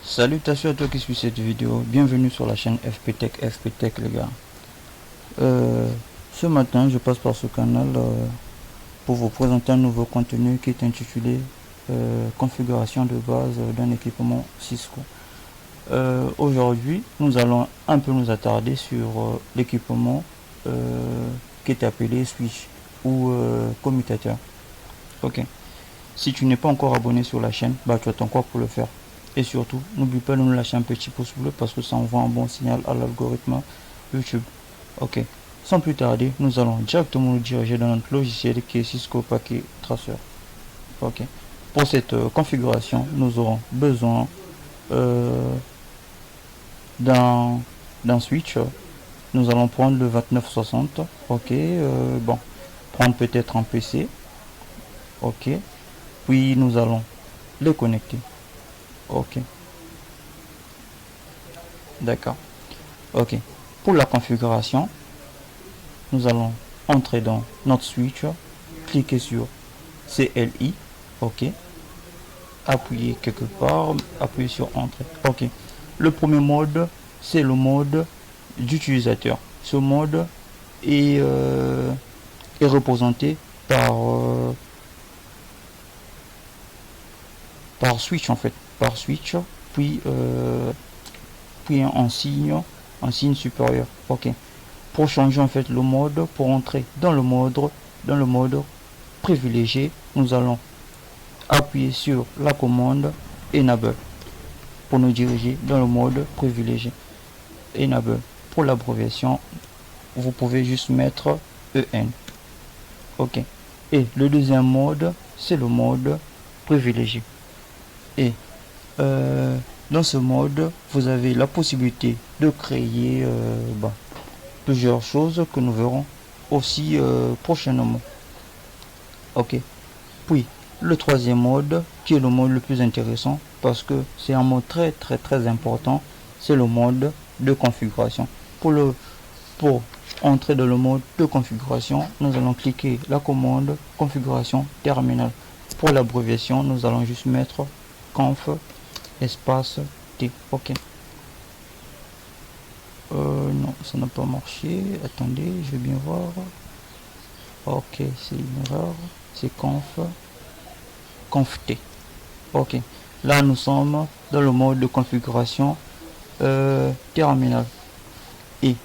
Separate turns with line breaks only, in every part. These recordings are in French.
Salutations à toi qui suis cette vidéo, bienvenue sur la chaîne FPTech les gars. Ce matin je passe par ce canal pour vous présenter un nouveau contenu qui est intitulé configuration de base d'un équipement Cisco. Aujourd'hui nous allons un peu nous attarder sur l'équipement qui est appelé switch ou commutateur. Ok, si tu n'es pas encore abonné sur la chaîne, bah tu attends quoi pour le faire? Et surtout, n'oublie pas de nous lâcher un petit pouce bleu parce que ça envoie un bon signal à l'algorithme YouTube. Ok, sans plus tarder, nous allons directement nous diriger dans notre logiciel qui est Cisco Packet Tracer. Ok, pour cette configuration, nous aurons besoin d'un switch. Nous allons prendre le 2960. Ok, bon, prendre peut-être un PC. Ok, puis nous allons le connecter. Ok, d'accord. Ok, pour la configuration, nous allons entrer dans notre switch, cliquer sur CLI, ok, appuyer quelque part, appuyer sur entrée. Ok, le premier mode c'est le mode d'utilisateur. Ce mode est représenté par switch en fait, par switch, puis un signe supérieur. Ok, pour changer en fait le mode, pour entrer dans le mode privilégié, nous allons appuyer sur la commande enable pour nous diriger dans le mode privilégié. Enable, pour l'abréviation vous pouvez juste mettre EN. Ok, et le deuxième mode c'est le mode privilégié. Et dans ce mode vous avez la possibilité de créer plusieurs choses que nous verrons aussi prochainement. Ok, puis le troisième mode qui est le mode le plus intéressant parce que c'est un mode très important, c'est le mode de configuration. Pour entrer dans le mode de configuration, nous allons cliquer la commande configuration terminal. Pour l'abréviation, nous allons juste mettre conf espace T. Ok, non, ça n'a pas marché. Attendez, je vais bien voir. Ok, c'est une erreur. C'est conf T. Ok, là nous sommes dans le mode de configuration terminal. Et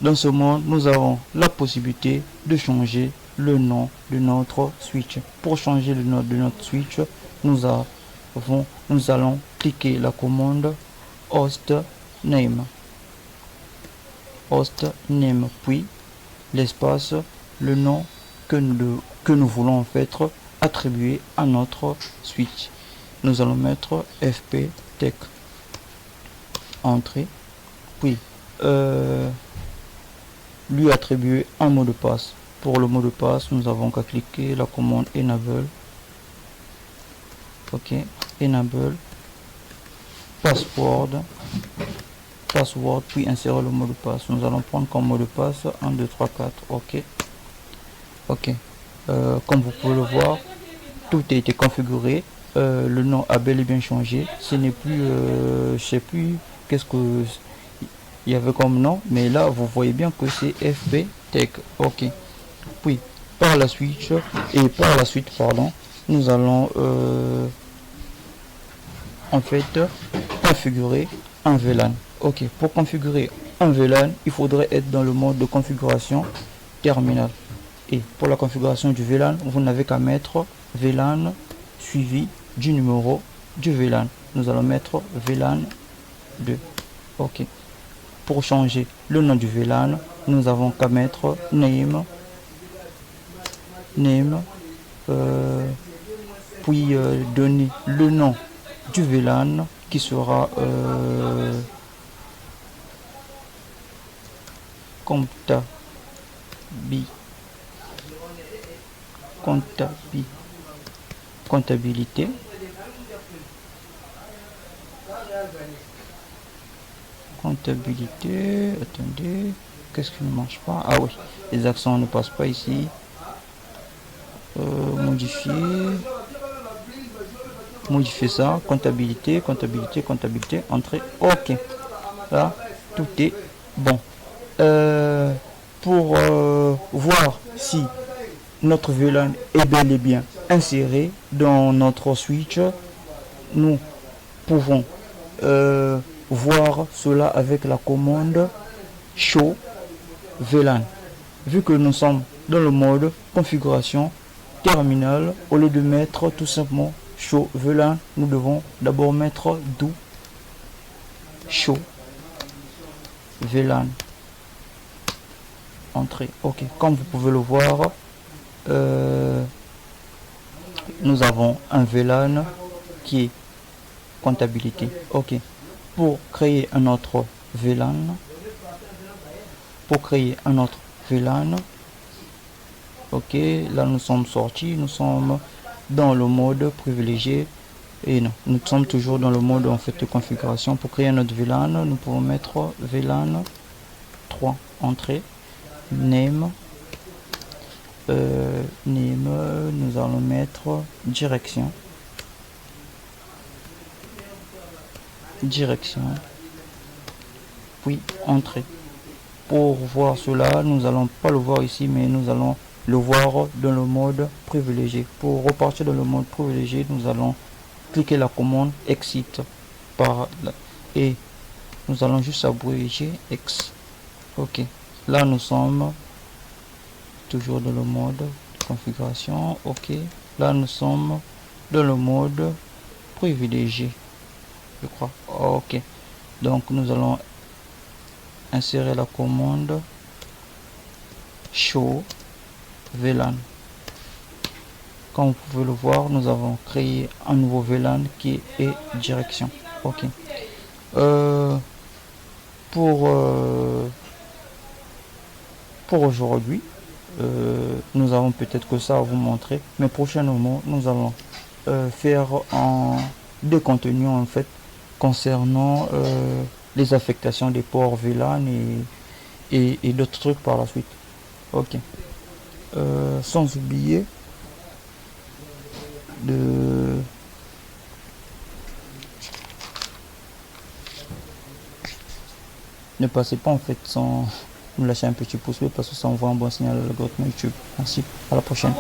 dans ce mode, nous avons la possibilité de changer le nom de notre switch. Pour changer le nom de notre switch, nous allons cliquer la commande host name, puis l'espace, le nom que nous voulons en fait attribuer à notre switch. Nous allons mettre FPTech, entrée, puis lui attribuer un mot de passe. Pour le mot de passe, nous avons qu'à cliquer la commande enable. Ok, enable password, puis insérer le mot de passe. Nous allons prendre comme mot de passe 1 2 3 4. Ok, ok, comme vous pouvez le voir, tout a été configuré. Le nom a bel et bien changé. Ce n'est plus je sais plus qu'est-ce que il y avait comme nom, mais là vous voyez bien que c'est FPTech. Ok, puis par la suite nous allons en fait configurer un VLAN. Ok, pour configurer un VLAN, il faudrait être dans le mode de configuration terminal. Et pour la configuration du VLAN, vous n'avez qu'à mettre VLAN suivi du numéro du VLAN. Nous allons mettre VLAN 2. Ok, pour changer le nom du VLAN, nous avons qu'à mettre name, puis donner le nom du VLAN qui sera comptabilité. Attendez, qu'est-ce qui ne marche pas? Ah oui, les accents ne passent pas ici. Modifier. modifier ça, comptabilité, entrée, ok. Là, tout est bon. Pour voir si notre VLAN est bel et bien inséré dans notre switch, nous pouvons voir cela avec la commande show VLAN. Vu que nous sommes dans le mode configuration terminal, au lieu de mettre tout simplement show VLAN, nous devons d'abord mettre do show VLAN. Entrée, ok. Comme vous pouvez le voir, nous avons un VLAN qui est comptabilité. Ok. Pour créer un autre VLAN, ok, là nous sommes sortis, nous sommes dans le mode privilégié et non, nous sommes toujours dans le mode en fait de configuration. Pour créer notre VLAN, nous pouvons mettre VLAN 3 entrée, name, nous allons mettre direction, puis entrée. Pour voir cela, nous allons pas le voir ici, mais nous allons le voir dans le mode privilégié. Pour repartir dans le mode privilégié, nous allons cliquer la commande exit par là, et nous allons juste abréger X. Ok, là nous sommes toujours dans le mode de configuration. Ok, là nous sommes dans le mode privilégié, je crois. Ok, donc nous allons insérer la commande show VLAN. Comme vous pouvez le voir, nous avons créé un nouveau VLAN qui est direction. Ok. Pour aujourd'hui, nous avons peut-être que ça à vous montrer, mais prochainement nous allons faire des contenus en fait concernant les affectations des ports VLAN et d'autres trucs par la suite. Ok. Sans oublier de ne passez pas en fait sans nous lâcher un petit pouce bleu parce que ça envoie un bon signal à l'algorithme YouTube. Merci, à la prochaine.